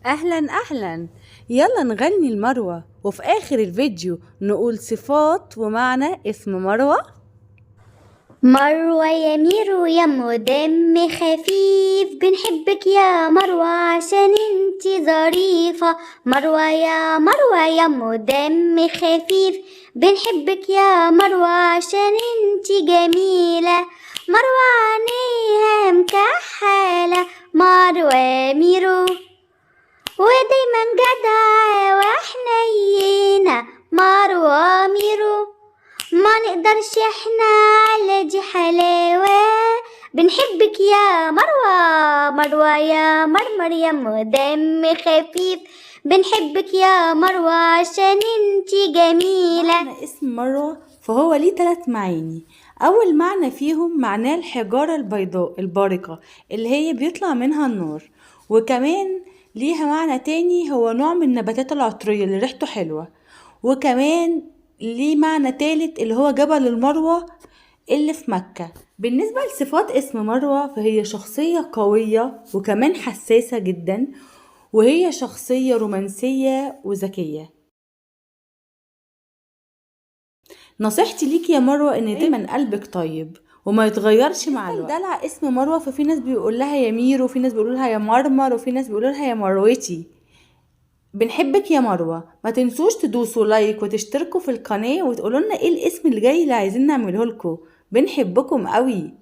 أهلا أهلا. يلا نغني المروة وفي آخر الفيديو نقول صفات ومعنى اسم مروة. مروة يا ميرو يمو دم خفيف، بنحبك يا مروة عشان انتي ظريفة. مروة يا مروة يمو دم خفيف، بنحبك يا مروة عشان انتي جميلة. مروة عينيها مكحلة، مروة يا ميرو ودايما جدعة وحنينة. مروة ميرو ما نقدرش احنا على دي حلاوة، بنحبك يا مروة. مروة يا مرمر يا دم خفيف، بنحبك يا مروة عشان انتي جميلة. معنى اسم مروة فهو ليه 3 معاني. أول معنى فيهم معناه الحجارة البيضاء البارقة اللي هي بيطلع منها النور، وكمان ليها معنى تاني هو نوع من النباتات العطرية اللي ريحته حلوة، وكمان ليه معنى تالت اللي هو جبل المروة اللي في مكة. بالنسبة لصفات اسم مروة فهي شخصية قوية وكمان حساسة جدا، وهي شخصية رومانسية وذكية. نصيحتي ليك يا مروة ان دايما قلبك طيب وما يتغيرش مع الوقت. دلع اسم مروة ففي ناس بيقول لها يا ميرو، وفي ناس بيقولوا لها يا مرمر، وفي ناس بيقولوا لها يا مروتي. بنحبك يا مروة. ما تنسوش تدوسوا لايك وتشتركوا في القناة وتقولوا لنا ايه الاسم اللي جاي اللي عايزين نعمله لكم. بنحبكم قوي.